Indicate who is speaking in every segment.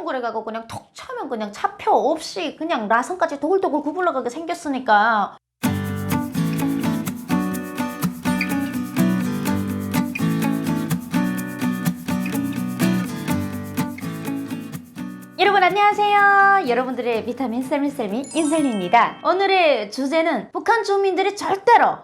Speaker 1: 둥글둥글해가고 그냥 톡 차면 그냥 차표 없이 그냥 라선까지 도굴도굴 구불러가게 생겼으니까. 여러분 안녕하세요. 여러분들의 비타민 셀미 인셀미입니다. 오늘의 주제는 북한 주민들이 절대로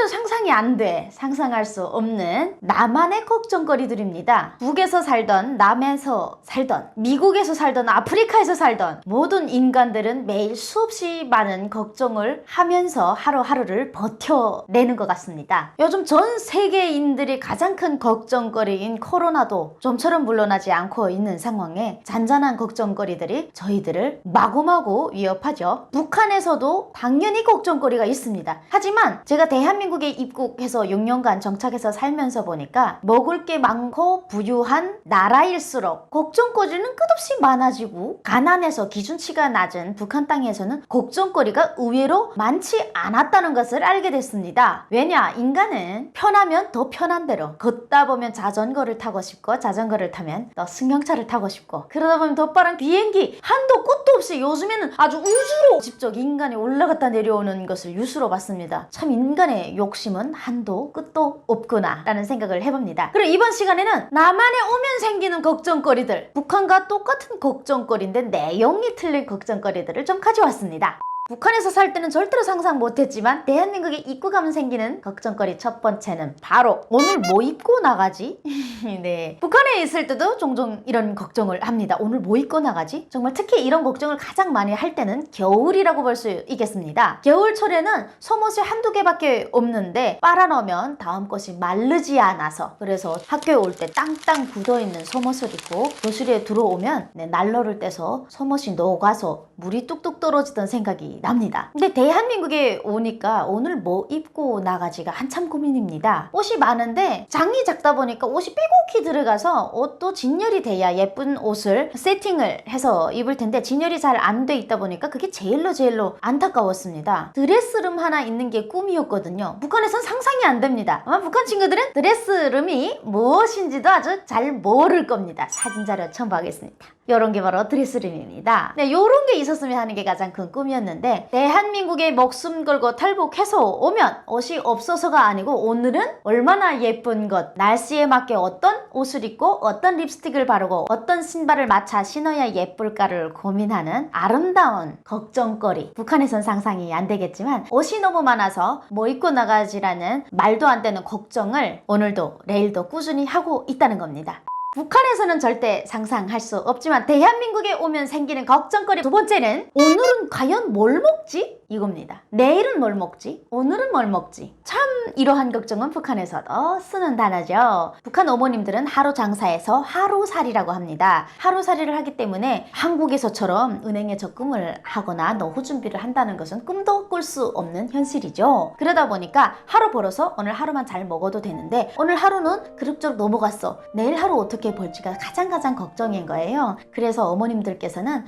Speaker 1: 상상이 안 돼, 상상할 수 없는 나만의 걱정거리들입니다. 북에서 살던, 남에서 살던, 미국에서 살던, 아프리카에서 살던 모든 인간들은 매일 수없이 많은 걱정을 하면서 하루하루를 버텨내는 것 같습니다. 요즘 전 세계인들이 가장 큰 걱정거리인 코로나도 좀처럼 물러나지 않고 있는 상황에 잔잔한 걱정거리들이 저희들을 마구마구 위협하죠. 북한에서도 당연히 걱정거리가 있습니다. 하지만 제가 대한민국에 입국해서 6년간 정착해서 살면서 보니까 먹을 게 많고 부유한 나라일수록 걱정거리는 끝없이 많아지고, 가난해서 기준치가 낮은 북한 땅에서는 걱정거리가 의외로 많지 않았다는 것을 알게 됐습니다. 왜냐? 인간은 편하면 더 편한 대로, 걷다 보면 자전거를 타고 싶고, 자전거를 타면 또 승용차를 타고 싶고, 그러다 보면 더 빠른 비행기, 한도 끝도 없이 요즘에는 아주 우주로 직접 인간이 올라갔다 내려오는 것을 뉴스로 봤습니다. 참 인간의 욕심은 한도 끝도 없구나 라는 생각을 해봅니다. 그리고 이번 시간에는 남한에 오면 생기는 걱정거리들, 북한과 똑같은 걱정거리인데 내용이 틀린 걱정거리들을 좀 가져왔습니다. 북한에서 살 때는 절대로 상상 못했지만 대한민국에 입국하면 생기는 걱정거리 첫 번째는 바로 오늘 뭐 입고 나가지? 네, 북한에 있을 때도 종종 이런 걱정을 합니다. 오늘 뭐 입고 나가지? 정말 특히 이런 걱정을 가장 많이 할 때는 겨울이라고 볼 수 있겠습니다. 겨울철에는 속옷이 한두 개밖에 없는데 빨아놓으면 다음 것이 마르지 않아서, 그래서 학교에 올 때 땅땅 굳어있는 속옷을 입고 교실에 들어오면 난로를 떼서 속옷이 녹아서 물이 뚝뚝 떨어지던 생각이 납니다. 근데 대한민국에 오니까 오늘 뭐 입고 나가지가 한참 고민입니다. 옷이 많은데 장이 작다 보니까 옷이 빼곡히 들어가서 옷도 진열이 돼야 예쁜 옷을 세팅을 해서 입을 텐데 진열이 잘 안 돼 있다 보니까 그게 제일로 안타까웠습니다. 드레스룸 하나 있는 게 꿈이었거든요. 북한에선 상상이 안 됩니다. 아마 북한 친구들은 드레스룸이 무엇인지도 아주 잘 모를 겁니다. 사진 자료 첨부하겠습니다. 요런 게 바로 드레스룸입니다. 네, 요런 게 있었으면 하는 게 가장 큰 꿈이었는데, 대한민국에 목숨 걸고 탈북해서 오면 옷이 없어서가 아니고 오늘은 얼마나 예쁜 것, 날씨에 맞게 어떤 옷을 입고 어떤 립스틱을 바르고 어떤 신발을 맞춰 신어야 예쁠까를 고민하는 아름다운 걱정거리. 북한에선 상상이 안 되겠지만 옷이 너무 많아서 뭐 입고 나가지라는 말도 안 되는 걱정을 오늘도 내일도 꾸준히 하고 있다는 겁니다. 북한에서는 절대 상상할 수 없지만 대한민국에 오면 생기는 걱정거리 두 번째는 오늘은 과연 뭘 먹지? 이겁니다. 내일은 뭘 먹지? 오늘은 뭘 먹지? 참 이러한 걱정은 북한에서도 쓰는 단어죠. 북한 어머님들은 하루 장사에서 하루살이라고 합니다. 하루살이를 하기 때문에 한국에서처럼 은행에 적금을 하거나 노후 준비를 한다는 것은 꿈도 꿀 수 없는 현실이죠. 그러다 보니까 하루 벌어서 오늘 하루만 잘 먹어도 되는데 오늘 하루는 그럭저럭 넘어갔어. 내일 하루 어떻게 벌지가 가장 걱정인 거예요. 그래서 어머님들께서는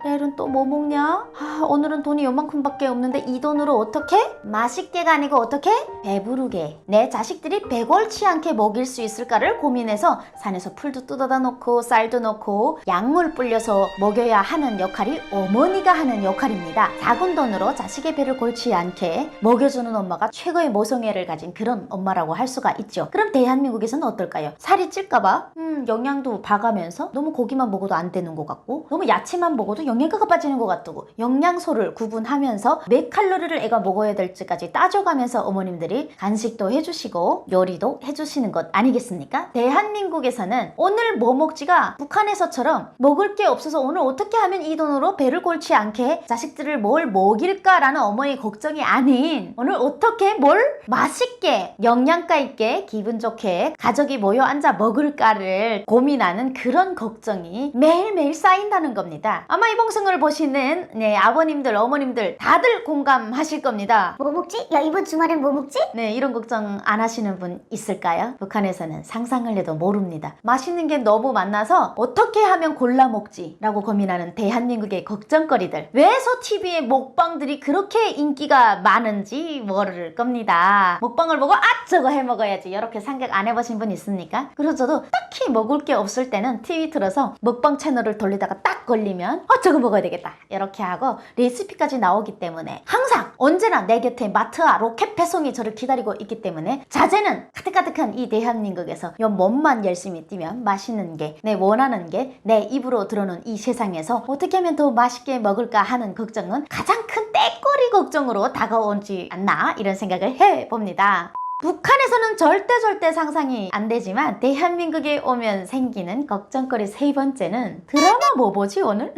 Speaker 1: 내일은 또 뭐 먹냐? 오늘은 돈이 요만큼밖에 없는데 이 돈으로 어떻게? 맛있게가 아니고 어떻게? 배부르게 내 자식들이 배골치 않게 먹일 수 있을까를 고민해서 산에서 풀도 뜯어다 놓고 쌀도 넣고 약물 불려서 먹여야 하는 역할이 어머니가 하는 역할입니다. 작은 돈으로 자식의 배를 골치 않게 먹여주는 엄마가 최고의 모성애를 가진 그런 엄마라고 할 수가 있죠. 그럼 대한민국에서는 어떨까요? 살이 찔까봐 영양도 봐가면서 너무 고기만 먹어도 안 되는 것 같고, 너무 야채만 먹어도 영양가가 빠지는 것 같고, 영양소를 구분하면서 몇 칼로리를 애가 먹어야 될지까지 따져가면서 어머님들이 간식도 해주시고 요리도 해주시는 것 아니겠습니까? 대한민국에서는 오늘 뭐 먹지가 북한에서처럼 먹을 게 없어서 오늘 어떻게 하면 이 돈으로 배를 골치 않게 자식들을 뭘 먹일까라는 어머니 걱정이 아닌, 오늘 어떻게 뭘 맛있게 영양가 있게 기분 좋게 가족이 모여 앉아 먹을까를 고민하는 그런 걱정이 매일매일 쌓인다는 겁니다. 아마 이 방송을 보시는 아버님들, 어머님들 다들 공감하실 겁니다.
Speaker 2: 뭐 먹지? 야, 이번 주말엔 뭐 먹지?
Speaker 1: 네, 이런 걱정 안 하시는 분 있을까요? 북한에서는 상상을 해도 모릅니다. 맛있는 게 너무 많아서 어떻게 하면 골라 먹지? 라고 고민하는 대한민국의 걱정거리들. 왜 소TV의 먹방들이 그렇게 인기가 많은지 모를 겁니다. 먹방을 보고 저거 해 먹어야지 이렇게 생각 안 해보신 분 있습니까? 그리고 저도 딱히 먹을 게 없을 때는 TV 틀어서 먹방 채널을 돌리다가 딱 걸리면 저거 먹어야 되겠다 이렇게 하고 레시피까지 나오기 때문에 항상 언제나 내 곁에 마트와 로켓 배송이 저를 기다리고 있기 때문에 자제는 가득가득한 이 대한민국에서 요 몸만 열심히 뛰면 맛있는 게 내 원하는 게 내 입으로 들어오는 이 세상에서 어떻게 하면 더 맛있게 먹을까 하는 걱정은 가장 큰 떼꼬리 걱정으로 다가오지 않나 이런 생각을 해봅니다. 북한에서는 절대 상상이 안 되지만 대한민국에 오면 생기는 걱정거리 세 번째는 드라마 뭐 보지 오늘?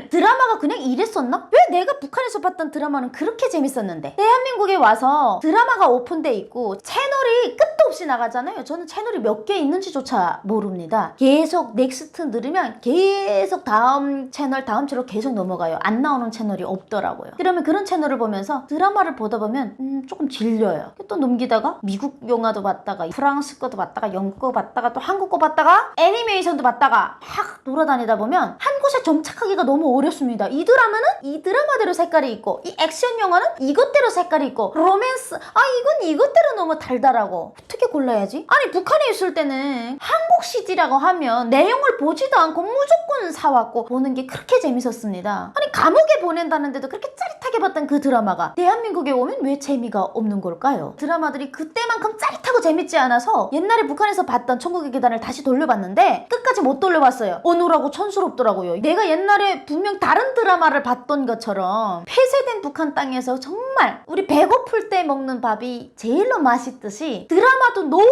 Speaker 1: 드라마가 그냥 이랬었나? 왜 내가 북한에서 봤던 드라마는 그렇게 재밌었는데 대한민국에 와서 드라마가 오픈돼 있고 채널이 끝도 없이 나가잖아요. 저는 채널이 몇 개 있는지조차 모릅니다. 계속 넥스트 누르면 계속 다음 채널 계속 넘어가요. 안 나오는 채널이 없더라고요. 그러면 그런 채널을 보면서 드라마를 보다 보면 조금 질려요. 또 넘기다가 미국 영화도 봤다가 프랑스 거도 봤다가 영국 거 봤다가 또 한국 거 봤다가 애니메이션도 봤다가 막 돌아다니다 보면 한 곳에 정착하기가 너무 어렵습니다. 이 드라마는 이 드라마대로 색깔이 있고 이 액션 영화는 이것대로 색깔이 있고 로맨스 이건 이것대로 너무 달달하고 어떻게 골라야지? 아니 북한에 있을 때는 한국 CD라고 하면 내용을 보지도 않고 무조건 사왔고 보는 게 그렇게 재밌었습니다. 아니 감옥에 보낸다는데도 그렇게 짜릿하게 봤던 그 드라마가 대한민국에 오면 왜 재미가 없는 걸까요? 드라마들이 그때만큼 짜릿하고 재밌지 않아서 옛날에 북한에서 봤던 천국의 계단을 다시 돌려봤는데 끝까지 못 돌려봤어요. 어눌하고 촌스럽더라고요. 내가 옛날에 분명 다른 드라마를 봤던 것처럼 폐쇄된 북한 땅에서 정말 우리 배고플 때 먹는 밥이 제일로 맛있듯이 드라마도 너무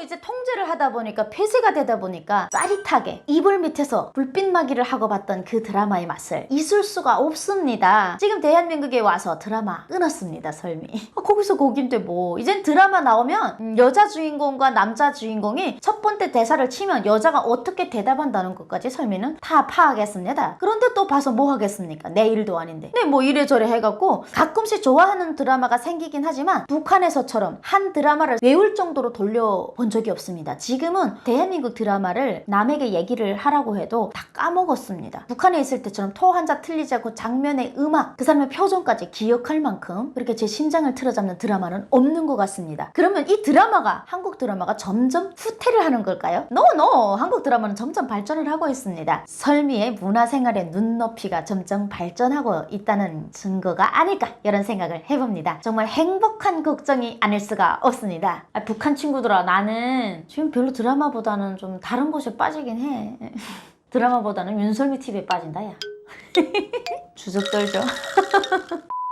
Speaker 1: 이제 통제를 하다 보니까 폐쇄가 되다 보니까 짜릿하게 이불 밑에서 불빛마기를 하고 봤던 그 드라마의 맛을 잊을 수가 없습니다. 지금 대한민국에 와서 드라마 끊었습니다. 설미. 거기서 거긴데 뭐 이젠 드라마 나오면 여자 주인공과 남자 주인공이 첫 번째 대사를 치면 여자가 어떻게 대답한다는 것까지 설미는 다 파악했습니다. 그런데 또 봐서 뭐 하겠습니까? 내 일도 아닌데. 네, 뭐 이래저래 해갖고 가끔씩 좋아하는 드라마가 생기긴 하지만 북한에서처럼 한 드라마를 외울 정도로 돌려본 적이 없습니다. 지금은 대한민국 드라마를 남에게 얘기를 하라고 해도 다 까먹었습니다. 북한에 있을 때처럼 토 한자 틀리지 않고 장면의 음악, 그 사람의 표정까지 기억할 만큼 그렇게 제 심장을 틀어잡는 드라마는 없는 것 같습니다. 그러면 이 드라마가 한국 드라마가 점점 후퇴를 하는 걸까요? No! 한국 드라마는 점점 발전을 하고 있습니다. 설미의 문화생활의 눈높이가 점점 발전하고 있다는 증거가 아닐까 이런 생각을 해봅니다. 정말 행복한 걱정이 아닐 수가 없습니다. 북한 친구들아 나는 지금 별로 드라마보다는 좀 다른 곳에 빠지긴 해. 드라마보다는 윤설미 TV에 빠진다 야. 주접 떨죠.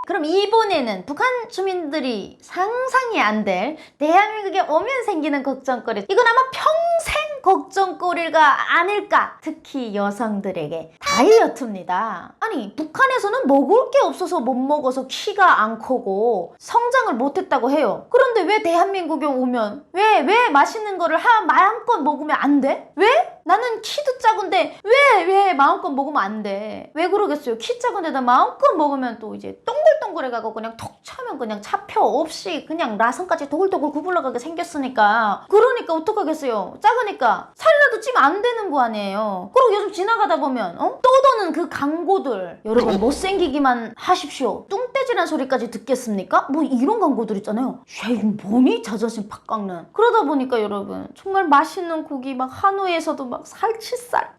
Speaker 1: 그럼 이번에는 북한 주민들이 상상이 안 될 대한민국에 오면 생기는 걱정거리, 이건 아마 평생 걱정거리가 아닐까. 특히 여성들에게 다이어트입니다. 아니 북한에서는 먹을 게 없어서 못 먹어서 키가 안 크고 성장을 못했다고 해요. 그런데 왜 대한민국에 오면 왜 맛있는 거를 마음껏 먹으면 안 돼? 왜? 나는 키도 작은데 왜 마음껏 먹으면 안 돼? 왜 그러겠어요? 키 작은데다 마음껏 먹으면 또 이제 동글동글해가고 그냥 톡 차면 그냥 차표 없이 그냥 라선까지 도글도글 구불러가게 생겼으니까. 그러니까 어떡하겠어요? 작으니까 살이라도 찌면 안 되는 거 아니에요. 그리고 요즘 지나가다 보면 떠도는 그 광고들, 여러분 못생기기만 하십시오 뚱떼지란 소리까지 듣겠습니까? 뭐 이런 광고들 있잖아요. 쉐이 뭐니? 자존심 팍 깎는. 그러다 보니까 여러분 정말 맛있는 고기 막 한우에서도 막 살치살,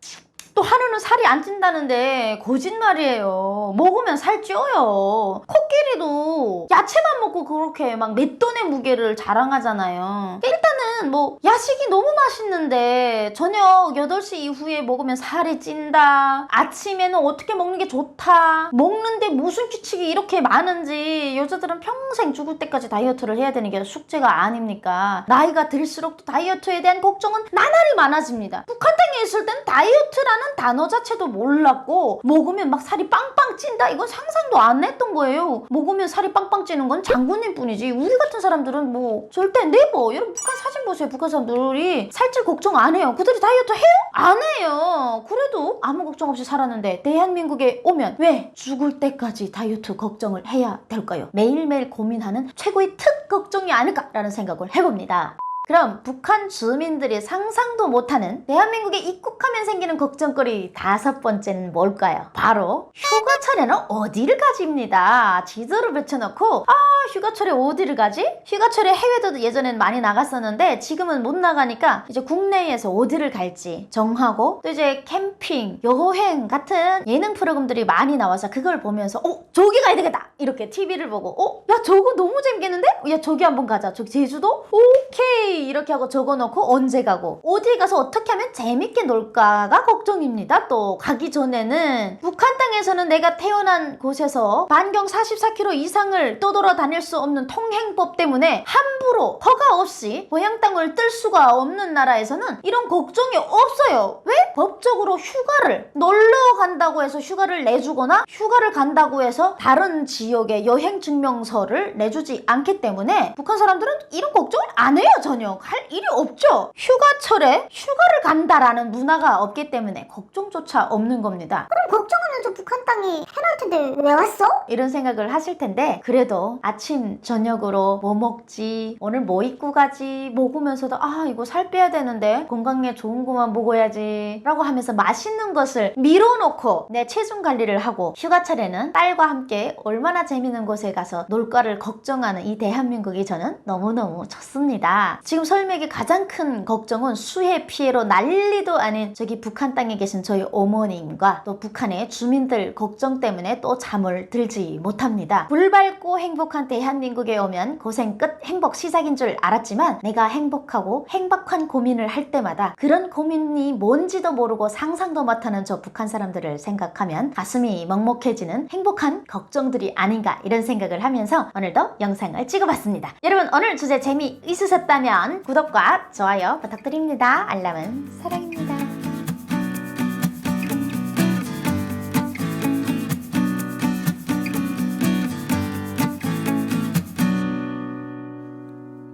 Speaker 1: 또 한우는 살이 안 찐다는데 거짓말이에요. 먹으면 살 쪄요. 코끼리도 야채만 먹고 그렇게 막 몇 톤의 무게를 자랑하잖아요. 일단은 뭐 야식이 너무 맛있는데 저녁 8시 이후에 먹으면 살이 찐다, 아침에는 어떻게 먹는 게 좋다, 먹는데 무슨 규칙이 이렇게 많은지. 여자들은 평생 죽을 때까지 다이어트를 해야 되는 게 숙제가 아닙니까? 나이가 들수록 또 다이어트에 대한 걱정은 나날이 많아집니다. 북한 땅에 있을 땐 다이어트라는 단어 자체도 몰랐고 먹으면 막 살이 빵빵 찐다 이건 상상도 안 했던 거예요. 먹으면 살이 빵빵 찌는 건 장군님 뿐이지 우리 같은 사람들은 뭐 절대 네버. 여러분 북한 사진 보세요. 북한 사람들이 살찔 걱정 안 해요. 그들이 다이어트 해요? 안 해요. 그래도 아무 걱정 없이 살았는데 대한민국에 오면 왜 죽을 때까지 다이어트 걱정을 해야 될까요? 매일매일 고민하는 최고의 특 걱정이 아닐까라는 생각을 해봅니다. 그럼 북한 주민들이 상상도 못하는 대한민국에 입국하면 생기는 걱정거리 5번째는 뭘까요? 바로 휴가철에는 어디를 가지입니다. 지도를 붙여놓고 휴가철에 어디를 가지? 휴가철에 해외도 예전엔 많이 나갔었는데 지금은 못 나가니까 이제 국내에서 어디를 갈지 정하고 또 이제 캠핑, 여행 같은 예능 프로그램들이 많이 나와서 그걸 보면서 저기 가야 되겠다 이렇게 TV를 보고 야 저거 너무 재밌겠는데? 야 저기 한번 가자. 저기 제주도? 오케이 이렇게 하고 적어놓고 언제 가고 어디에 가서 어떻게 하면 재밌게 놀까가 걱정입니다. 또 가기 전에는 북한 땅에서는 내가 태어난 곳에서 반경 44km 이상을 떠돌아다닐 수 없는 통행법 때문에 함부로 허가 없이 고향 땅을 뜰 수가 없는 나라에서는 이런 걱정이 없어요. 왜? 법적으로 휴가를 놀러 간다고 해서 휴가를 내주거나 휴가를 간다고 해서 다른 지역의 여행 증명서를 내주지 않기 때문에 북한 사람들은 이런 걱정을 안 해요. 전혀 할 일이 없죠. 휴가철에 휴가를 간다라는 문화가 없기 때문에 걱정조차 없는 겁니다.
Speaker 2: 그럼 걱정하면서 북한 땅이 해놓을 텐데 왜 왔어?
Speaker 1: 이런 생각을 하실 텐데 그래도 아침 저녁으로 뭐 먹지 오늘 뭐 입고 가지 먹으면서도 이거 살 빼야 되는데 건강에 좋은 것만 먹어야지 라고 하면서 맛있는 것을 밀어놓고 내 체중 관리를 하고 휴가철에는 딸과 함께 얼마나 재밌는 곳에 가서 놀까를 걱정하는 이 대한민국이 저는 너무너무 좋습니다. 지금 설맥의 가장 큰 걱정은 수해 피해로 난리도 아닌 저기 북한 땅에 계신 저희 어머님과 또 북한의 주민들 걱정 때문에 또 잠을 들지 못합니다. 불 밝고 행복한 대한민국에 오면 고생 끝 행복 시작인 줄 알았지만 내가 행복하고 행복한 고민을 할 때마다 그런 고민이 뭔지도 모르고 상상도 못하는 저 북한 사람들을 생각하면 가슴이 먹먹해지는 행복한 걱정들이 아닌가 이런 생각을 하면서 오늘도 영상을 찍어봤습니다. 여러분 오늘 주제 재미있으셨다면 구독과 좋아요 부탁드립니다. 알람은 사랑입니다.